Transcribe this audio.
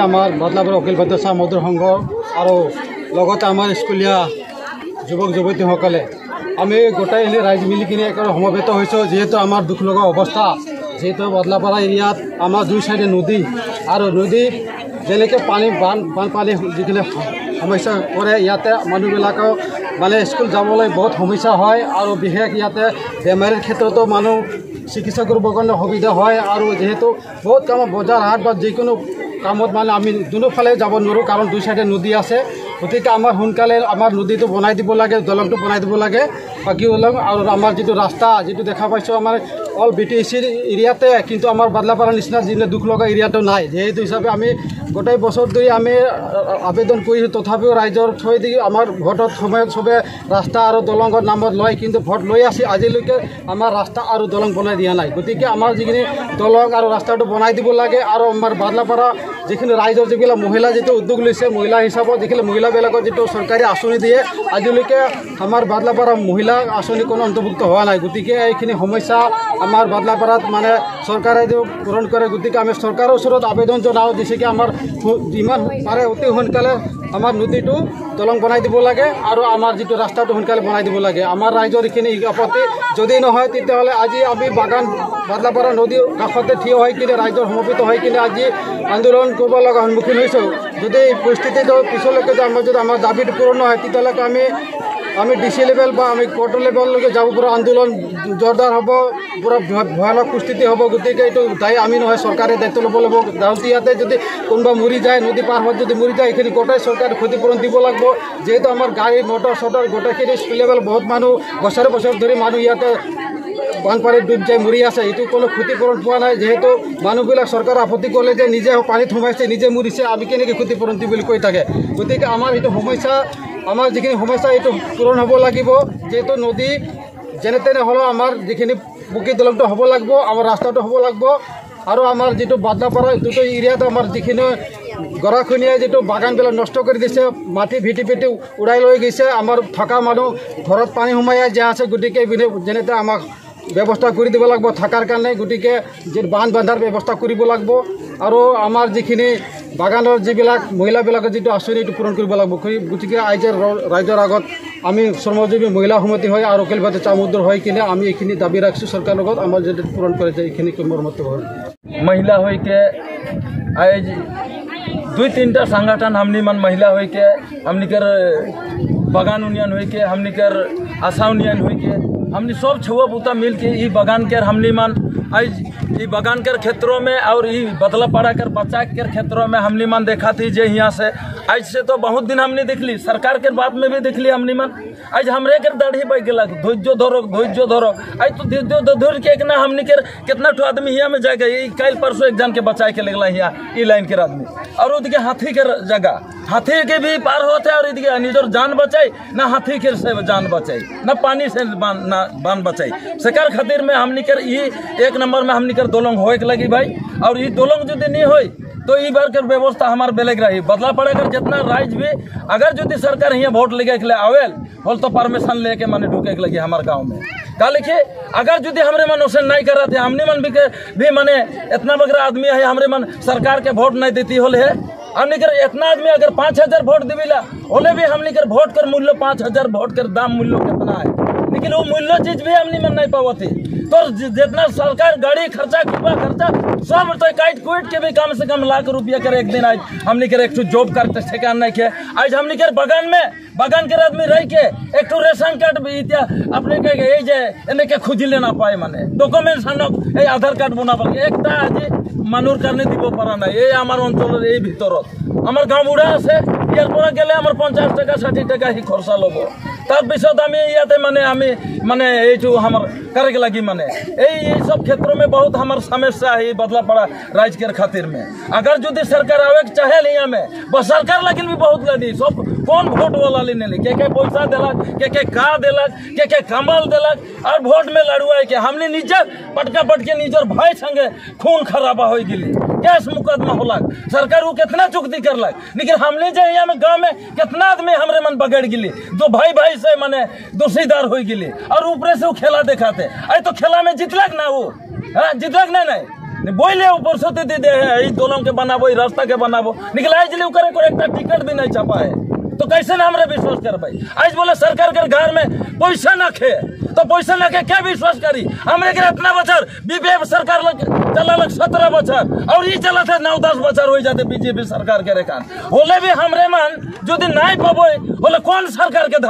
আমাৰ বদলাপুৰ অখিল ভাৰতীয় চাহ মজদুৰ সংঘ আৰু লগতে আমাৰ স্কুলীয়া যুৱক যুৱতীসকলে আমি গোটাই ৰাইজ মিলি কিনে সমবেত হৈছোঁ। যিহেতু আমাৰ দুখ লগা অৱস্থা, যিহেতু বদলাপাৰা এৰিয়াত আমাৰ দুই চাইডে নদী আৰু নদী যেনেকৈ বানপানী যিখিনি সমস্যা কৰে, ইয়াতে মানুহবিলাকক মানে স্কুল যাবলৈ বহুত সমস্যা হয় আৰু বিশেষ ইয়াতে বেমাৰীৰ ক্ষেত্ৰতো মানুহ চিকিৎসা কৰিবৰ কাৰণে সুবিধা হয়। আৰু যিহেতু বহুত কামত বজাৰ হাট বা যিকোনো কামত মানে আমি দুনোফালে যাব নোৱাৰোঁ, কাৰণ দুই চাইডে নদী আছে। গতিকে আমাৰ সোনকালে আমাৰ নদীটো বনাই দিব লাগে, দলংটো বনাই দিব লাগে। বাকী ওলাম আৰু আমাৰ যিটো ৰাস্তা যিটো দেখা পাইছোঁ আমাৰ অল BTCৰ এৰিয়াতে, কিন্তু আমাৰ বদলাপাৰা নিচিনা যিটো দুখ লগা এৰিয়াটো নাই। যিহেতু হিচাপে আমি গোটেই বছৰ ধৰি আমি আবেদন কৰিছোঁ, তথাপিও ৰাইজৰ থৈ দি আমাৰ ভোটৰ সময়ত চবে ৰাস্তা আৰু দলঙৰ নামত লয়, কিন্তু ভোট লৈ আছে আজিলৈকে আমাৰ ৰাস্তা আৰু দলং বনাই দিয়া নাই। গতিকে আমাৰ যিখিনি দলং আৰু ৰাস্তাটো বনাই দিব লাগে। আৰু আমাৰ বদলাপাৰা যিখিনি ৰাইজৰ যিবিলাক মহিলা যিটো উদ্যোগ লৈছে, মহিলা হিচাপত যিখিনি মহিলাবিলাকৰ যিটো চৰকাৰী আঁচনি দিয়ে, আজিলৈকে আমাৰ বদলাপাৰা মহিলা আঁচনি কোনো অন্তৰ্ভুক্ত হোৱা নাই। গতিকে এইখিনি সমস্যা আমাৰ বদলাপাৰাত মানে চৰকাৰে পূৰণ কৰে। গতিকে আমি চৰকাৰৰ ওচৰত আবেদন জনাওঁ দিছে আমাৰ যিমান পাৰে অতি সোনকালে আমাৰ নদীটো দলং বনাই দিব লাগে আৰু আমাৰ যিটো ৰাস্তাটো সোনকালে বনাই দিব লাগে। আমাৰ ৰাইজৰ এইখিনি আপত্তি যদি নহয়, তেতিয়াহ'লে আজি আমি বদলাপাৰা নদীৰ কাষতে থিয় হৈ কিনে ৰাইজৰ সমবেত হৈ কিনে আজি আন্দোলন কৰিব লগা সন্মুখীন হৈছোঁ। যদি এই পৰিস্থিতিটো পিছলৈকে যদি আমাৰ দাবীটো পূৰণ নহয়, তেতিয়াহ'লে আমি DC লেভেল বা আমি কোৰ্ট লেভেললৈকে যাব পৰা আন্দোলন জোৰদাৰ হ'ব, পূৰা ভয়ানক পৰিস্থিতি হ'ব। গতিকে এইটো দায়ী আমি নহয়, চৰকাৰে দায়িত্ব ল'ব লাগিব। গাঁৱতে ইয়াতে যদি কোনোবা মৰি যায়, নদী পাৰ হোৱাত যদি মৰি যায়, এইখিনি গোটেই চৰকাৰে ক্ষতিপূৰণ দিব লাগিব। যিহেতু আমাৰ গাড়ী মটৰ চটৰ গোটেইখিনি স্কুল লেভেল বহুত মানুহ বছৰ ধৰি মানুহ ইয়াতে বানপানীত ডুব যায় মৰি আছে, এইটো কোনো ক্ষতিপূৰণ পোৱা নাই। যিহেতু মানুহবিলাক চৰকাৰে আপত্তি কৰিলে যে নিজে পানীত সোমাইছে, নিজে মৰিছে, আমি কেনেকৈ ক্ষতিপূৰণ দিম বুলি কৈ থাকে। গতিকে আমাৰ এইটো সমস্যা, আমাৰ যিখিনি সমস্যা এইটো পূৰণ হ'ব লাগিব। যিহেতু নদী যেনে তেনে হ'লেও আমাৰ যিখিনি পকী দলংটো হ'ব লাগিব, আমাৰ ৰাস্তাটো হ'ব লাগিব। আৰু আমাৰ যিটো বদলাপাৰা দুটো এৰিয়াত আমাৰ যিখিনি গৰাখহনীয়াই যিটো বাগানবিলাক নষ্ট কৰি দিছে, মাটি ভিটি উৰাই লৈ গৈছে, আমাৰ থকা মানুহ ঘৰত পানী সোমাই যায় আছে। গতিকে যেনে তেনে আমাক ব্যৱস্থা কৰি দিব লাগিব থকাৰ কাৰণে। গতিকে বান্ধাৰ ব্যৱস্থা কৰিব লাগিব আৰু আমাৰ যিখিনি বাগানৰ যিবিলাক মহিলাবিলাকৰ যিটো আঁচনি এইটো পূৰণ কৰিব লাগিব। গতিকে ৰাইজৰ আগত আমি শ্ৰমজীৱী মহিলা সমিতি হৈ আৰু অখিল ভাৰতীয় চাহ মজদুৰ হৈ কিনে আমি এইখিনি দাবী ৰাখিছোঁ চৰকাৰৰ লগত। আমাৰ যদি পূৰণ কৰে যে এইখিনি মৰ্মত হয় महिला हो के आज 2-3टा संगठन हमनी मन महिला हो के हमनी कर बगान यूनियन हो के हमनी कर आशा यूनियन हो के हमनी सब छुआ बूता मिल के ई बगान के हमनी मन आज ई बगान के क्षेत्रों में और ई बदलापाड़ा कर बच्चा के क्षेत्रों में हमनी मन देखा थी जे यहाँ से आज से तो बहुत दिन हमने देख ली, सरकार के बात में भी देख ली हमनी मन। आज हमरे के दाढ़ी बैठ गया, धोइजो धरो आज तो धोर के एक ना हमनी के कितना ठो आदमी यहाँ में जाएगा, ये कल परसों एक जन के बचाए के लगला यहाँ ई लाइन के आदमी। और उदिके हाथी के जगह हाथी के भी पार होते और इदिके निजर जान बचाई ना, हाथी के से जान बचाई ना, पानी से बान बचाई। सरकार खातिर में हमनी कर ये एक नंबर में हमनी कर दोलंग होए के लगी भाई। और ये दोलंग जो नहीं होई तो ई बार कर व्यवस्था हमार बेलेग रही। बदला पड़ेगा जितना राइज भी अगर जो सरकार यहाँ वोट लेके के लिए आवेल होल तो परमिशन लेके माने ढूके के लगी हमारे गाँव में का लिखिए। अगर जो हमरे मन उसे नहीं कर रहे थे, हमने मन भी माने इतना बगरा आदमी है, हमरे मन सरकार के वोट नहीं देती होले है। हमने कर इतना आदमी अगर 5000 वोट देविला होले भी हमने कर वोट कर मूल्य 5000 वोट कर दाम मूल्य कितना है, लेकिन वो मूल्य चीज भी हमने मन नहीं पावती। तो जितना सरकार गाड़ी खर्चा खर्चा सब तो काट कूट के भी कम से कम लाख रुपया कर एक दिन आज हमने कर एक जॉब करते ठेकान नहीं के आज हमने कर बगान के आदमी रह के एक तो रेशन कार्ड भी इत्या अपने के के खुजी लेना पाए माने डॉक्यूमेंट्स ए आधार कार्ड बना पाए एक आज मानुर करने দিব পারা না। এই আমার অঞ্চলের এই ভিতরত আমার গাঁও বুড়া আছে, ইয়ার পৰা গেলে আমার 50 টাকা 60 টাকা হি খরচা লব। তার পিছত আমি ইয়াতে মানে এইটো আমার करे लगी माने এই सब क्षेत्रों में बहुत हमार समस्या है बदलापाड़ा राज्य के खातिर में। अगर जो सरकार आवे चाहे यहाँ में बस सरकार लेकिन भी बहुत गाड़ी सब कौन वोट वाला लेने के पैसा दिलक के का दिलक के कमल दिलक और वोट में लड़ुआ के हमने निजर पटका पटके निजर भाई संगे खून खराबा हो गई, केस मुकदमा होलक, सरकार वो कितना चुकती करलक। लेकिन हमने जो यहाँ में गाँव में कितना आदमी हमरे मन बगड़ गई, दो भाई से माने दोषीदार हो गई और ऊपर से वो खेला दिखाते। अरे तो खेला में जीतलक ना वो, हाँ जीतलक नहीं बोले ऊपर से दे है दोनों के बनाबो रास्ता के बनाबो निकला जिले करे को एक टिकट भी नहीं छपा है तो कैसे ना हमारे विश्वास कर भाई। आज बोले सरकार के घर में पैसा ना खे तो पैसा ना के क्या विश्वास करी हमरे के इतना बचर बीजेपी सरकार चला 17 बचर और ये चला थे 9-10 बचर हो जाते बीजेपी सरकार के रेखान बोले भी हमरे मन जो दिन नहीं पबो बोले कौन सरकार के